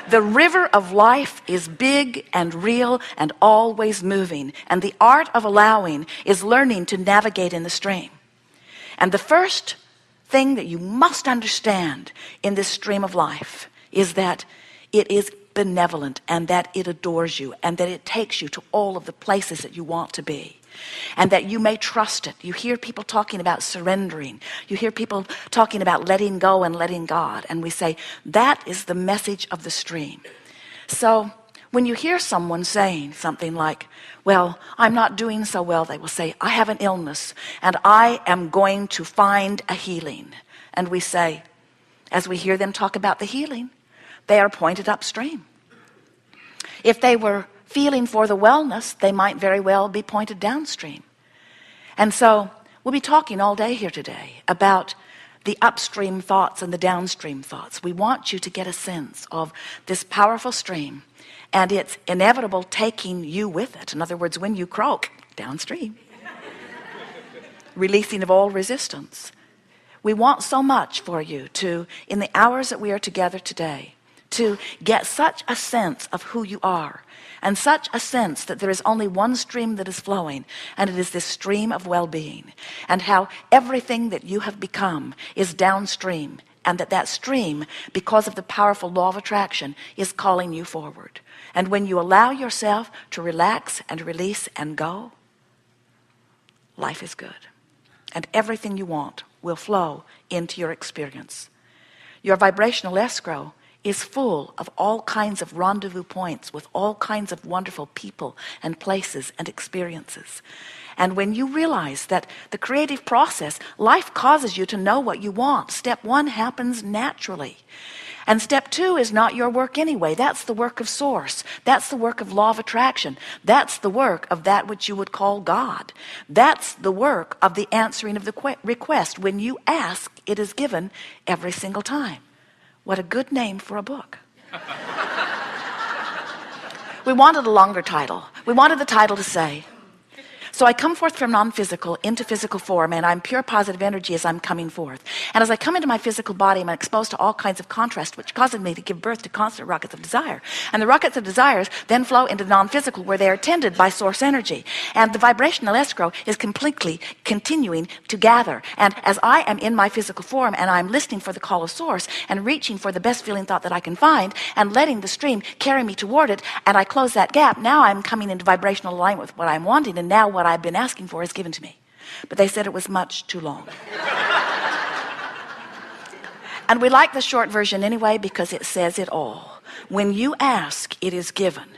The river of life is big and real and always moving. And the art of allowing is learning to navigate in the stream. And the first thing that you must understand in this stream of life is that it is benevolent and that it adores you and that it takes you to all of the places that you want to be. And that you may trust it. You hear people talking about surrendering. You hear people talking about letting go and letting God. And we say, that is the message of the stream. So when you hear someone saying something like, well, I'm not doing so well, they will say, I have an illness and I am going to find a healing. And we say, as we hear them talk about the healing, they are pointed upstream. If they were feeling for the wellness, they might very well be pointed downstream. And so we'll be talking all day here today about the upstream thoughts and the downstream thoughts. We want you to get a sense of this powerful stream and its inevitable taking you with it. In other words, when you croak, downstream. Releasing of all resistance. We want so much for you to, in the hours that we are together today, to get such a sense of who you are and such a sense that there is only one stream that is flowing, and it is this stream of well-being, and how everything that you have become is downstream, and that stream, because of the powerful law of attraction, is calling you forward. And when you allow yourself to relax and release and go, life is good, and everything you want will flow into your experience. Your vibrational escrow is full of all kinds of rendezvous points with all kinds of wonderful people and places and experiences. And when you realize that the creative process, life causes you to know what you want. Step one happens naturally. And step two is not your work anyway. That's the work of source. That's the work of law of attraction. That's the work of that which you would call God. That's the work of the answering of the request. When you ask, it is given every single time. What a good name for a book. We wanted a longer title. We wanted the title to say, so I come forth from non-physical into physical form, and I'm pure positive energy as I'm coming forth. And as I come into my physical body, I'm exposed to all kinds of contrast, which causes me to give birth to constant rockets of desire. And the rockets of desires then flow into non-physical, where they are tended by source energy. And the vibrational escrow is completely continuing to gather. And as I am in my physical form, and I'm listening for the call of source, and reaching for the best feeling thought that I can find, and letting the stream carry me toward it, and I close that gap, now I'm coming into vibrational alignment with what I'm wanting, and now what I've been asking for is given to me. But they said it was much too long. And we like the short version anyway because it says it all. When you ask, it is given.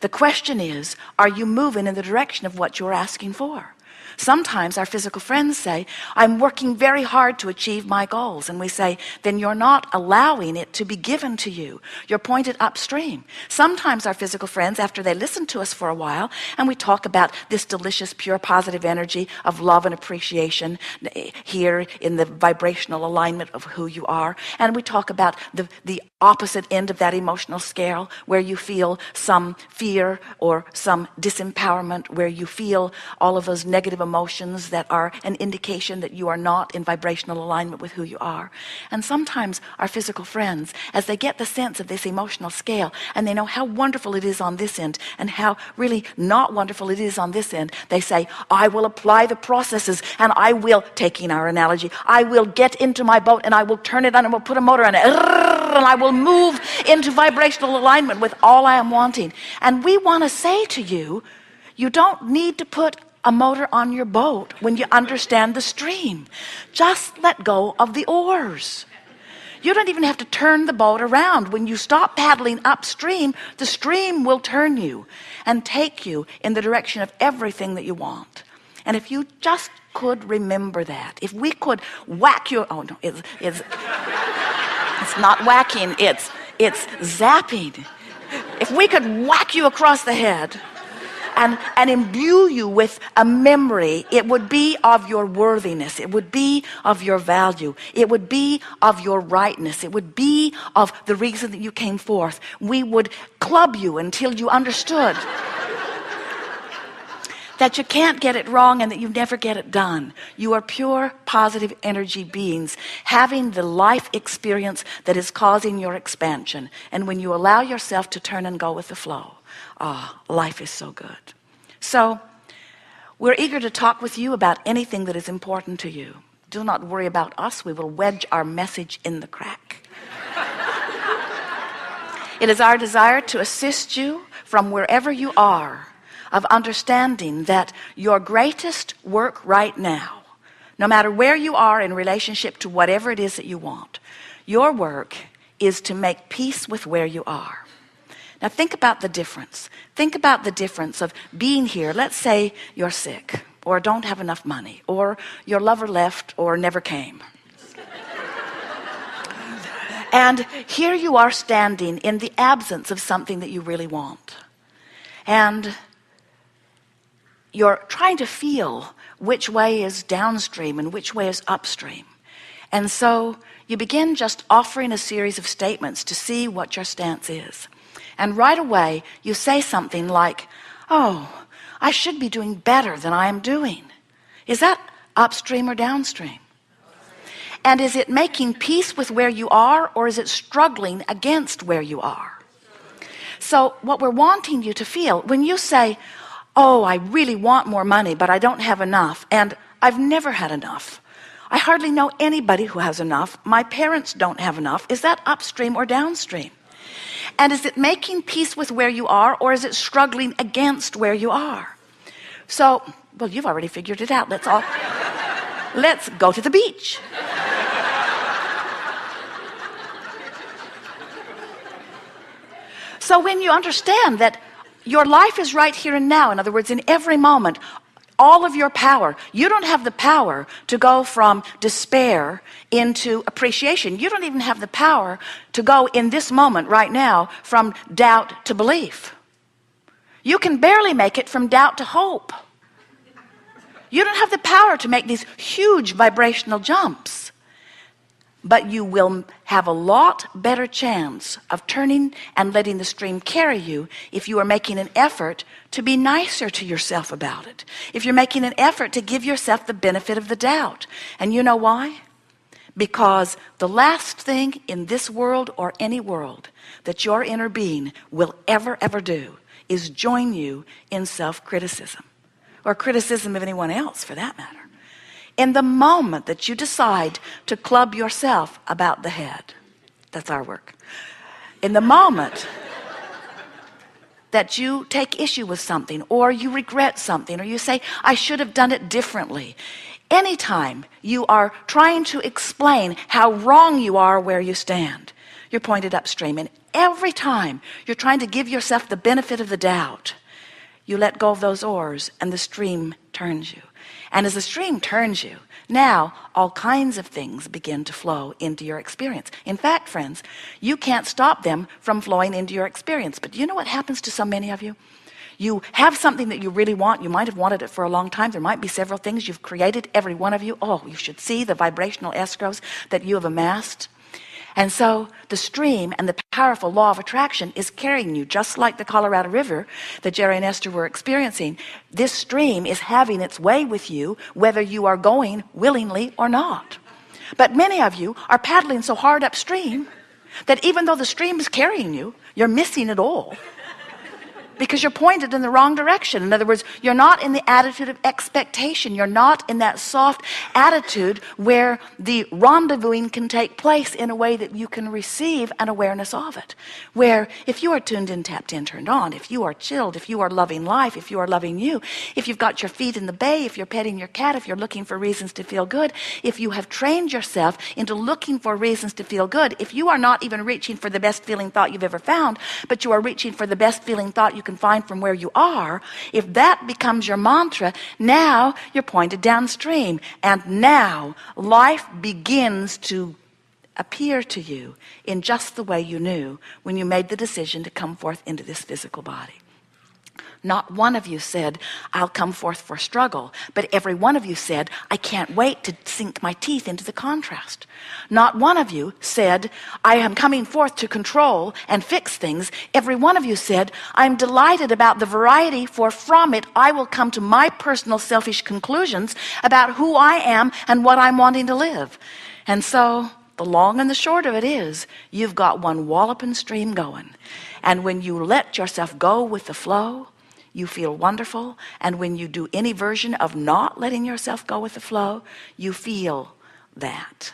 The question is, are you moving in the direction of what you're asking for? Sometimes our physical friends say, I'm working very hard to achieve my goals. And we say, then you're not allowing it to be given to you. You're pointed upstream. Sometimes our physical friends, after they listen to us for a while, and we talk about this delicious, pure, positive energy of love and appreciation here in the vibrational alignment of who you are. And we talk about the opposite end of that emotional scale, where you feel some fear or some disempowerment, where you feel all of those negative emotions that are an indication that you are not in vibrational alignment with who you are. And sometimes our physical friends, as they get the sense of this emotional scale, and they know how wonderful it is on this end and how really not wonderful it is on this end, they say, I will apply the processes, and I will, taking our analogy, I will get into my boat and I will turn it on and we'll put a motor on it, and I will move into vibrational alignment with all I am wanting. And we want to say to you, you don't need to put a motor on your boat when you understand the stream. Just let go of the oars. You don't even have to turn the boat around. When you stop paddling upstream, the stream will turn you and take you in the direction of everything that you want. And if you just could remember that, if we could whack you, oh no, it's not whacking, it's zapping. If we could whack you across the head and imbue you with a memory, it would be of your worthiness, it would be of your value, it would be of your rightness, it would be of the reason that you came forth. We would club you until you understood that you can't get it wrong and that you never get it done. You are pure positive energy beings having the life experience that is causing your expansion. And when you allow yourself to turn and go with the flow, life is so good. So we're eager to talk with you about anything that is important to you. Do not worry about us. We will wedge our message in the crack. It is our desire to assist you from wherever you are, of understanding that your greatest work right now, no matter where you are in relationship to whatever it is that you want, your work is to make peace with where you are. Now think about the difference. Think about the difference of being here. Let's say you're sick, or don't have enough money, or your lover left or never came. And here you are standing in the absence of something that you really want. And you're trying to feel which way is downstream and which way is upstream. And so you begin just offering a series of statements to see what your stance is. And right away you say something like, oh, I should be doing better than I am doing. Is that upstream or downstream? And is it making peace with where you are, or is it struggling against where you are? So what we're wanting you to feel when you say, oh, I really want more money, but I don't have enough, and I've never had enough. I hardly know anybody who has enough. My parents don't have enough. Is that upstream or downstream? And is it making peace with where you are, or is it struggling against where you are? So, well, you've already figured it out. Let's go to the beach. So when you understand that your life is right here and now, in other words, in every moment, all of your power, you don't have the power to go from despair into appreciation. You don't even have the power to go in this moment right now from doubt to belief. You can barely make it from doubt to hope. You don't have the power to make these huge vibrational jumps. But you will have a lot better chance of turning and letting the stream carry you if you are making an effort to be nicer to yourself about it. If you're making an effort to give yourself the benefit of the doubt. And you know why? Because the last thing in this world or any world that your inner being will ever do is join you in self-criticism, or criticism of anyone else for that matter. In the moment that you decide to club yourself about the head, that's our work. In the moment that you take issue with something, or you regret something, or you say, I should have done it differently. Anytime you are trying to explain how wrong you are where you stand, you're pointed upstream. And every time you're trying to give yourself the benefit of the doubt, you let go of those oars and the stream turns you. And as the stream turns you, now all kinds of things begin to flow into your experience. In fact, friends, you can't stop them from flowing into your experience. But do you know what happens to so many of you? You have something that you really want. You might have wanted it for a long time. There might be several things you've created, every one of you. Oh, you should see the vibrational escrows that you have amassed. And so the stream and the powerful law of attraction is carrying you, just like the Colorado River that Jerry and Esther were experiencing. This stream is having its way with you, whether you are going willingly or not. But many of you are paddling so hard upstream that even though the stream is carrying you, you're missing it all. Because you're pointed in the wrong direction. In other words, you're not in the attitude of expectation. You're not in that soft attitude where the rendezvousing can take place in a way that you can receive an awareness of it. Where if you are tuned in, tapped in, turned on, if you are chilled, if you are loving life, if you are loving you, if you've got your feet in the bay, if you're petting your cat, if you're looking for reasons to feel good, if you have trained yourself into looking for reasons to feel good, if you are not even reaching for the best feeling thought you've ever found, but you are reaching for the best feeling thought you can find from where you are, if that becomes your mantra, now you're pointed downstream, and now life begins to appear to you in just the way you knew when you made the decision to come forth into this physical body. Not one of you said, I'll come forth for struggle, but every one of you said, I can't wait to sink my teeth into the contrast. Not one of you said, I am coming forth to control and fix things. Every one of you said, I'm delighted about the variety, for from it I will come to my personal selfish conclusions about who I am and what I'm wanting to live. And so the long and the short of it is, you've got one walloping stream going. And when you let yourself go with the flow, you feel wonderful. And when you do any version of not letting yourself go with the flow, you feel that.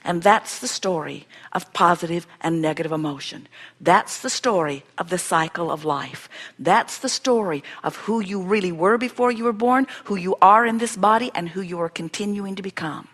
And that's the story of positive and negative emotion. That's the story of the cycle of life. That's the story of who you really were before you were born, who you are in this body, and who you are continuing to become.